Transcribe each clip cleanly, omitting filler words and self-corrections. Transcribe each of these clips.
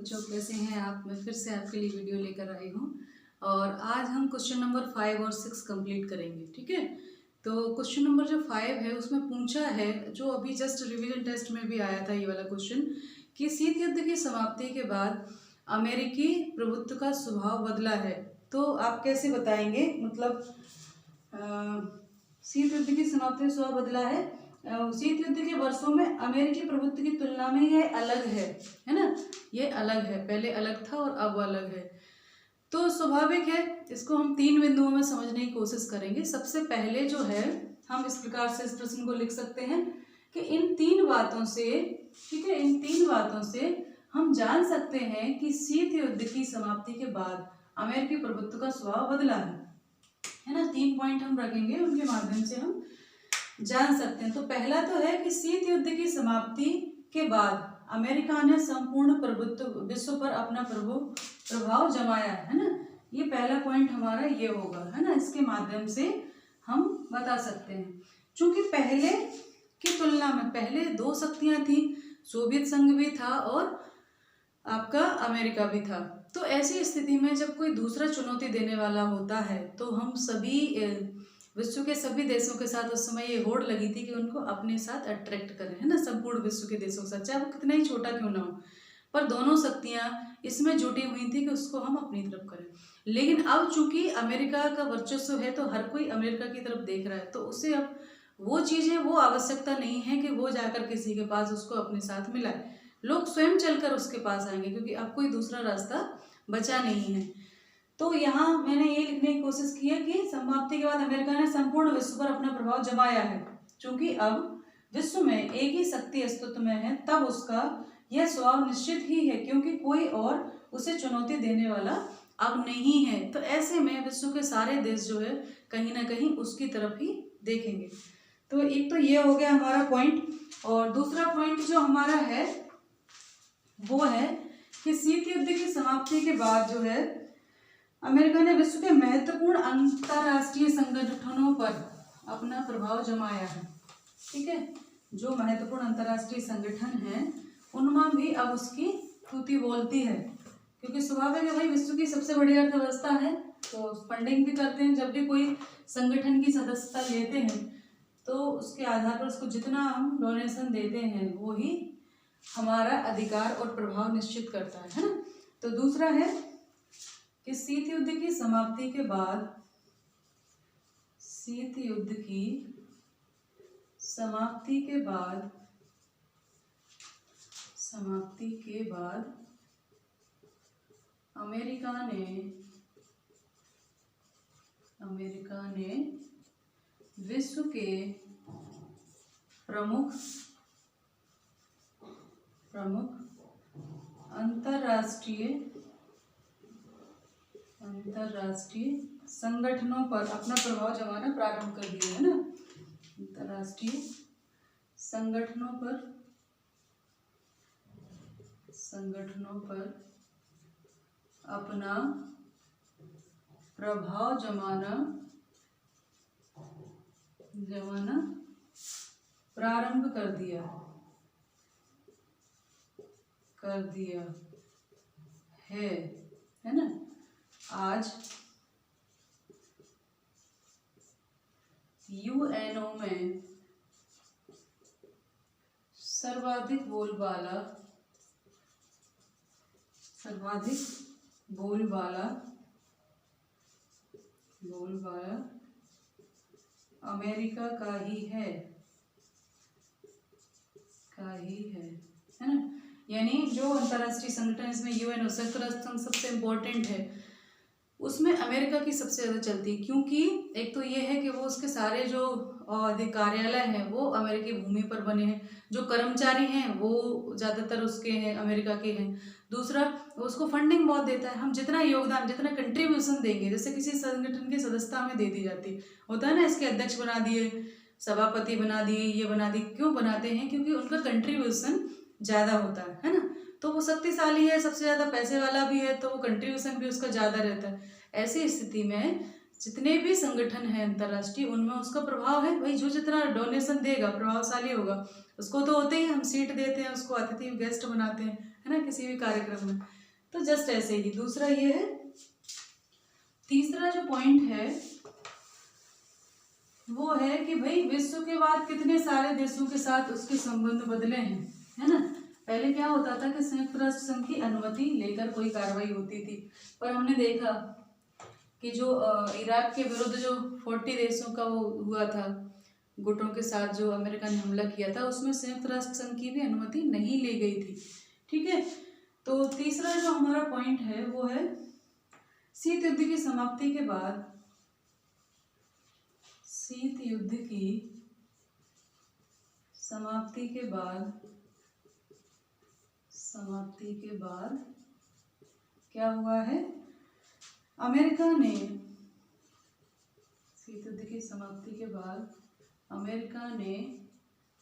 बच्चों, कैसे हैं आप। मैं फिर से आपके लिए वीडियो लेकर आई हूँ और आज हम क्वेश्चन नंबर 5 और 6 कंप्लीट करेंगे। ठीक है, तो क्वेश्चन नंबर जो 5 है उसमें पूछा है, जो अभी जस्ट रिवीजन टेस्ट में भी आया था ये वाला क्वेश्चन, कि शीत युद्ध की समाप्ति के बाद अमेरिकी प्रभुत्व का स्वभाव बदला है। तो आप कैसे बताएंगे, मतलब शीत युद्ध की समाप्ति में स्वभाव बदला है। शीत युद्ध के वर्षों में अमेरिकी प्रभुत्व की तुलना में ये अलग है ना। ये अलग है, पहले अलग था और अब अलग है। तो स्वाभाविक है, इसको हम 3 बिंदुओं में समझने की कोशिश करेंगे। सबसे पहले जो है, हम इस प्रकार से इस प्रश्न को लिख सकते हैं कि इन 3 बातों से, ठीक है, इन 3 बातों से हम जान सकते हैं कि शीत युद्ध की समाप्ति के बाद अमेरिकी प्रभुत्व का स्वभाव बदला है ना। 3 पॉइंट हम रखेंगे, उनके माध्यम से हम जान सकते हैं। तो पहला तो है कि शीत युद्ध की समाप्ति के बाद अमेरिका ने संपूर्ण प्रभुत्व विश्व पर अपना प्रभाव जमाया है ना। ये पहला पॉइंट हमारा ये होगा, है ना। इसके माध्यम से हम बता सकते हैं, क्योंकि पहले की तुलना में पहले 2 शक्तियां थी, सोवियत संघ भी था और आपका अमेरिका भी था। तो ऐसी स्थिति में जब कोई दूसरा चुनौती देने वाला होता है तो हम सभी विश्व के सभी देशों के साथ उस समय ये होड़ लगी थी कि उनको अपने साथ अट्रैक्ट करें, है ना। संपूर्ण विश्व के देशों के साथ, चाहे वो कितना ही छोटा क्यों ना हो, पर दोनों शक्तियां इसमें जुटी हुई थी कि उसको हम अपनी तरफ करें। लेकिन अब चूंकि अमेरिका का वर्चस्व है तो हर कोई अमेरिका की तरफ देख रहा है, तो उसे अब वो चीज़ें, वो आवश्यकता नहीं है कि वो जाकर किसी के पास उसको अपने साथ मिलाए। लोग स्वयं चलकर उसके पास आएंगे, क्योंकि अब कोई दूसरा रास्ता बचा नहीं है। तो यहाँ मैंने ये लिखने की कोशिश की है कि समाप्ति के बाद अमेरिका ने संपूर्ण विश्व पर अपना प्रभाव जमाया है। क्योंकि अब विश्व में एक ही शक्ति अस्तित्व में है, तब उसका यह स्वभाव निश्चित ही है, क्योंकि कोई और उसे चुनौती देने वाला अब नहीं है। तो ऐसे में विश्व के सारे देश जो है कहीं ना कहीं उसकी तरफ ही देखेंगे। तो एक तो ये हो गया हमारा पॉइंट, और दूसरा पॉइंट जो हमारा है वो है कि शीत युद्ध की समाप्ति के बाद जो है अमेरिका ने विश्व के महत्वपूर्ण अंतरराष्ट्रीय संगठनों पर अपना प्रभाव जमाया है। ठीक है, जो महत्वपूर्ण अंतरराष्ट्रीय संगठन हैं उनमें भी अब उसकी तूती बोलती है, क्योंकि स्वाभाविक है भाई, विश्व की सबसे बड़ी अर्थव्यवस्था है तो फंडिंग भी करते हैं। जब भी कोई संगठन की सदस्यता लेते हैं तो उसके आधार पर उसको जितना हम डोनेशन देते हैं वो ही हमारा अधिकार और प्रभाव निश्चित करता है ना। तो दूसरा है कि शीत युद्ध की समाप्ति के बाद, शीत युद्ध की समाप्ति के बाद अमेरिका ने विश्व के प्रमुख अंतरराष्ट्रीय संगठनों पर अपना प्रभाव जमाना प्रारंभ कर दिया है ना। अंतरराष्ट्रीय संगठनों पर अपना प्रभाव जमाना प्रारंभ कर दिया है ना। आज यूएनओ में सर्वाधिक बोलबाला अमेरिका का ही है ना। यानी जो अंतरराष्ट्रीय संगठन, इसमें यूएनओ संयुक्त राष्ट्र संघ सबसे इम्पोर्टेंट है, उसमें अमेरिका की सबसे ज़्यादा चलती है। क्योंकि एक तो ये है कि वो उसके सारे जो कार्यालय हैं वो अमेरिकी भूमि पर बने हैं, जो कर्मचारी हैं वो ज़्यादातर उसके हैं, अमेरिका के हैं। दूसरा, उसको फंडिंग बहुत देता है। हम जितना योगदान, जितना कंट्रीब्यूशन देंगे, जैसे किसी संगठन की सदस्यता हमें दे दी जाती होता है ना, इसके अध्यक्ष बना दिए, सभापति बना दिए, ये बना दिए। क्यों बनाते हैं? क्योंकि उनका कंट्रीब्यूशन ज़्यादा होता है ना। तो वो शक्तिशाली है, सबसे ज़्यादा पैसे वाला भी है, तो वो कंट्रीब्यूशन भी उसका ज़्यादा रहता है। ऐसी स्थिति में जितने भी संगठन हैं अंतर्राष्ट्रीय, उनमें उसका प्रभाव है। भाई जो जितना डोनेशन देगा प्रभावशाली होगा। उसको तो होते ही हम सीट देते हैं, उसको अतिथि गेस्ट बनाते हैं, है ना, किसी भी कार्यक्रम में। तो जस्ट ऐसे ही दूसरा ये है। तीसरा जो पॉइंट है वो है कि भाई विश्व के बाद कितने सारे देशों के साथ उसके संबंध बदले हैं, है ना। पहले क्या होता था कि संयुक्त राष्ट्र संघ की अनुमति लेकर कोई कार्रवाई होती थी, पर हमने देखा कि जो इराक के विरुद्ध जो 40 देशों का वो हुआ था, गुटों के साथ जो अमेरिका ने हमला किया था, उसमें संयुक्त राष्ट्र संघ की भी अनुमति नहीं ली गई थी। ठीक है, तो तीसरा जो हमारा पॉइंट है वो है शीत युद्ध की समाप्ति के बाद, शीत युद्ध की समाप्ति के बाद क्या हुआ है, अमेरिका ने, शीत युद्ध की समाप्ति के बाद अमेरिका ने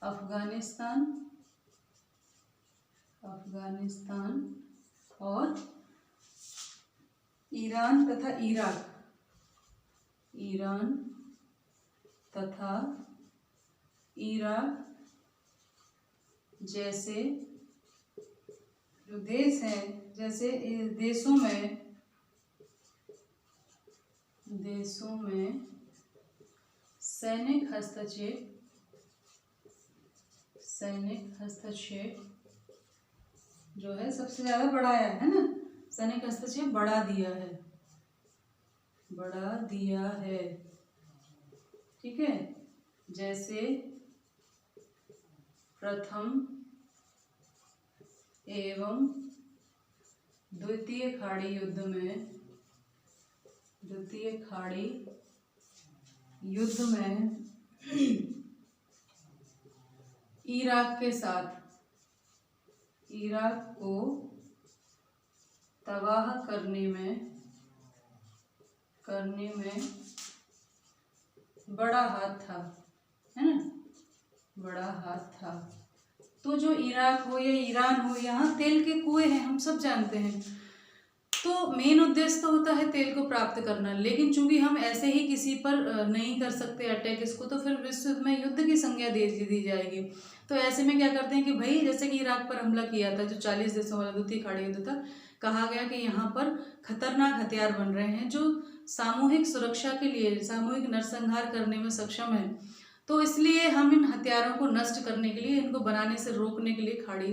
अफगानिस्तान और ईरान तथा इराक जैसे जो देश हैं, जैसे देशों में सैनिक हस्तक्षेप जो है सबसे ज्यादा बढ़ाया है ना, सैनिक हस्तक्षेप बढ़ा दिया है। ठीक है, जैसे प्रथम एवं द्वितीय खाड़ी युद्ध में इराक को तबाह करने में बड़ा हाथ था, है ना, बड़ा हाथ था। तो जो इराक हो या ईरान हो, यहाँ तेल के कुएं हैं, हम सब जानते हैं। तो मेन उद्देश्य तो होता है तेल को प्राप्त करना, लेकिन चूंकि हम ऐसे ही किसी पर नहीं कर सकते अटैक इसको, तो फिर विश्व में युद्ध की संज्ञा दे दी जाएगी। तो ऐसे में क्या करते हैं कि भाई जैसे कि इराक पर हमला किया था, जो 40 देशों वाला द्वितीय खाड़ी युद्ध था, कहा गया कि यहाँ पर खतरनाक हथियार बन रहे हैं जो सामूहिक सुरक्षा के लिए, सामूहिक नरसंहार करने में सक्षम है। तो इसलिए हम इन हथियारों को नष्ट करने के लिए, इनको बनाने से रोकने के लिए खाड़ी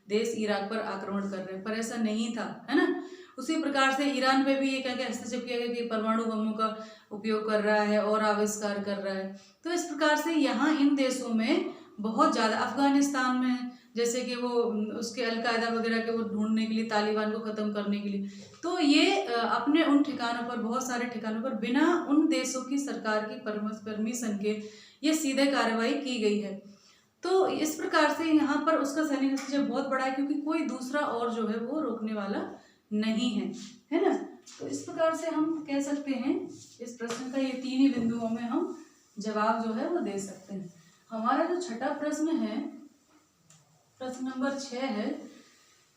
देश इराक पर आक्रमण कर रहे हैं, पर ऐसा नहीं था, है ना। उसी प्रकार से ईरान पे भी ये क्या क्या हस्तक्षेप किया गया कि परमाणु बमों का उपयोग कर रहा है और आविष्कार कर रहा है। तो इस प्रकार से यहाँ इन देशों में बहुत ज़्यादा, अफगानिस्तान में जैसे कि वो उसके अलकायदा वगैरह के वो ढूंढने के लिए, तालिबान को ख़त्म करने के लिए, तो ये अपने उन ठिकानों पर, बहुत सारे ठिकानों पर बिना उन देशों की सरकार की परमिशन के ये सीधे कार्रवाई की गई है। तो इस प्रकार से यहाँ पर उसका सैनिक हस्तक्षेप बहुत बड़ा है, क्योंकि कोई दूसरा और जो है वो रोकने वाला नहीं है ना। तो इस प्रकार से हम कह सकते हैं इस प्रश्न का ये 3 ही बिंदुओं में हम जवाब जो है वो दे सकते हैं। हमारा जो छठा प्रश्न है, प्रश्न नंबर 6 है,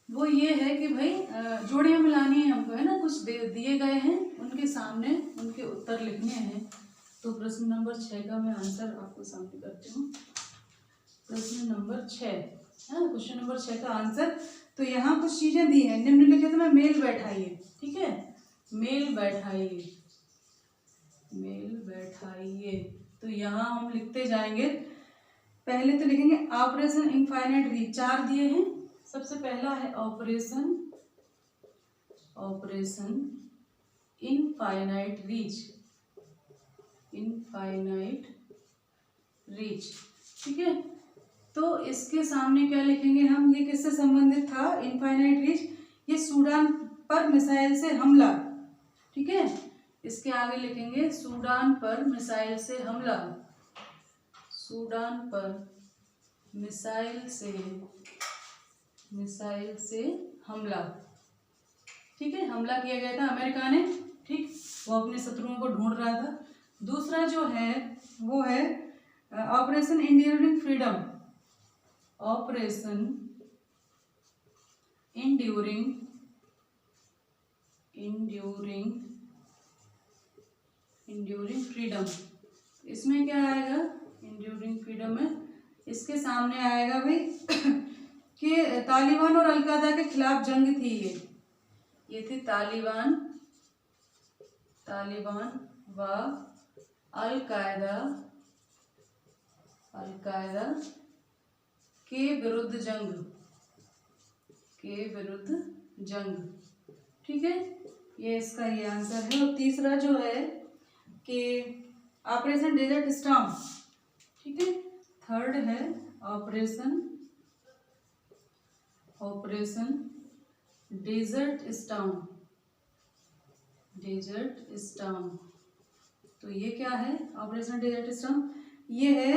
वो ये है कि भाई जोड़ियाँ मिलानी है हमको, है ना, कुछ दिए गए हैं, उनके सामने उनके उत्तर लिखने हैं। तो प्रश्न नंबर 6 का मैं आंसर आपको सामने करती हूँ। प्रश्न नंबर 6 है ना, क्वेश्चन नंबर 6 का आंसर। तो यहाँ कुछ चीजें दी हैं, निम्नलिखित में मेल बैठाइए। ठीक है, मेल बैठाइए। तो यहाँ हम लिखते जाएंगे। पहले तो लिखेंगे ऑपरेशन इनफाइनाइट रीच, 4 दिए हैं। सबसे पहला है ऑपरेशन इनफाइनाइट रीच। ठीक है, तो इसके सामने क्या लिखेंगे हम, ये किससे संबंधित था, इनफाइनाइट रीच, ये सूडान पर मिसाइल से हमला। ठीक है, इसके आगे लिखेंगे सूडान पर मिसाइल से हमला, सूडान पर मिसाइल से हमला। ठीक है, हमला किया गया था अमेरिका ने, ठीक, वो अपने शत्रुओं को ढूंढ रहा था। दूसरा जो है वो है operation enduring freedom, operation enduring freedom. इसमें क्या आएगा, इंड्यूरिंग फ्रीडम में इसके सामने आएगा भाई कि तालिबान और अलकायदा के खिलाफ जंग थी। ये थी तालिबान व अलकायदा के विरुद्ध जंग। ठीक है, ये इसका ये आंसर है। और तीसरा जो है कि ऑपरेशन डेजर्ट स्टॉर्म। ठीक है, थर्ड है ऑपरेशन डेजर्ट स्टॉर्म। तो ये क्या है ऑपरेशन डेजर्ट स्टॉर्म? ये है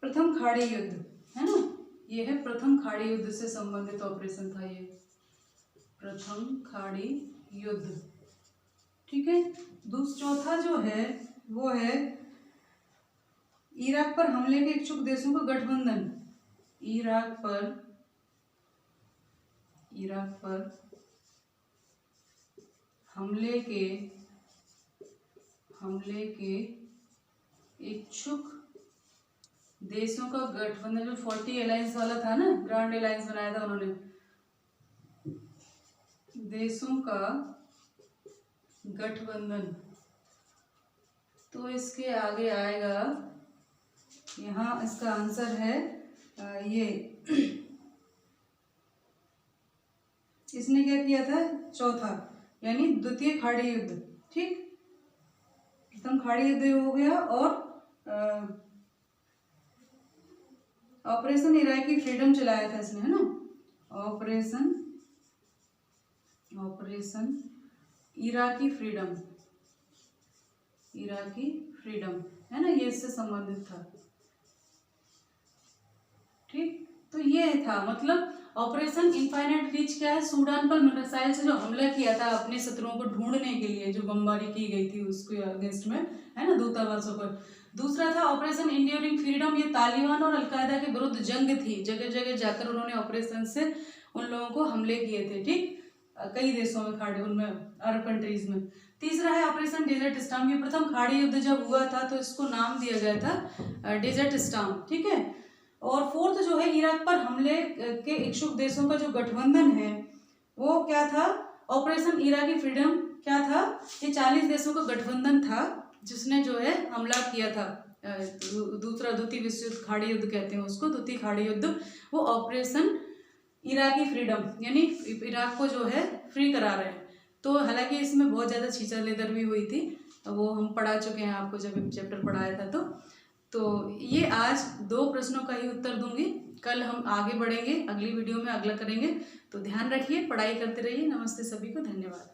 प्रथम खाड़ी युद्ध, है ना। ये है प्रथम खाड़ी युद्ध से संबंधित ऑपरेशन था ये, प्रथम खाड़ी युद्ध। ठीक है, चौथा जो है वो है इराक पर हमले के इच्छुक देशों का गठबंधन। इराक पर हमले के इच्छुक देशों का गठबंधन, जो 40 अलायंस वाला था ना, ग्रांड अलायंस बनाया था उन्होंने, देशों का गठबंधन। तो इसके आगे आएगा, यहाँ इसका आंसर है ये इसने क्या किया था, चौथा, यानी द्वितीय खाड़ी युद्ध। ठीक, प्रथम खाड़ी युद्ध हो गया और ऑपरेशन इराकी फ्रीडम चलाया था इसने, है ना। ऑपरेशन इराकी फ्रीडम, है ना, ये इससे संबंधित था। ठीक, तो ये था, मतलब ऑपरेशन इनफाइनाइट रीच क्या है, सूडान पर मिसाइल से जो हमला किया था अपने शत्रुओं को ढूंढने के लिए, जो बमबारी की गई थी उसके अगेंस्ट में, है ना, दूतावासों पर। दूसरा था ऑपरेशन इंड्यूरिंग फ्रीडम, ये तालिबान और अलकायदा के विरुद्ध जंग थी, जगह जगह जाकर उन्होंने ऑपरेशन से उन लोगों को हमले किए थे। ठीक, कई देशों में, खाड़ी उनमें, अरब कंट्रीज में। तीसरा है ऑपरेशन डेजर्ट स्टॉर्म, ये प्रथम खाड़ी युद्ध जब हुआ था तो इसको नाम दिया गया था डेजर्ट स्टॉर्म। ठीक है, और फोर्थ जो है इराक पर हमले के इच्छुक देशों का जो गठबंधन है वो क्या था, ऑपरेशन इराकी फ्रीडम। क्या था, ये 40 देशों का गठबंधन था जिसने जो है हमला किया था। द्वितीय विश्व युद्ध, खाड़ी युद्ध कहते हैं उसको, द्वितीय खाड़ी युद्ध, वो ऑपरेशन इराकी फ्रीडम, यानी इराक को जो है फ्री करा रहे हैं। तो हालांकि इसमें बहुत ज़्यादा छींचा लेदर भी हुई थी, वो हम पढ़ा चुके हैं आपको जब चैप्टर पढ़ाया था। तो ये आज 2 प्रश्नों का ही उत्तर दूंगी, कल हम आगे बढ़ेंगे, अगली वीडियो में अगला करेंगे। तो ध्यान रखिए, पढ़ाई करते रहिए। नमस्ते सभी को, धन्यवाद।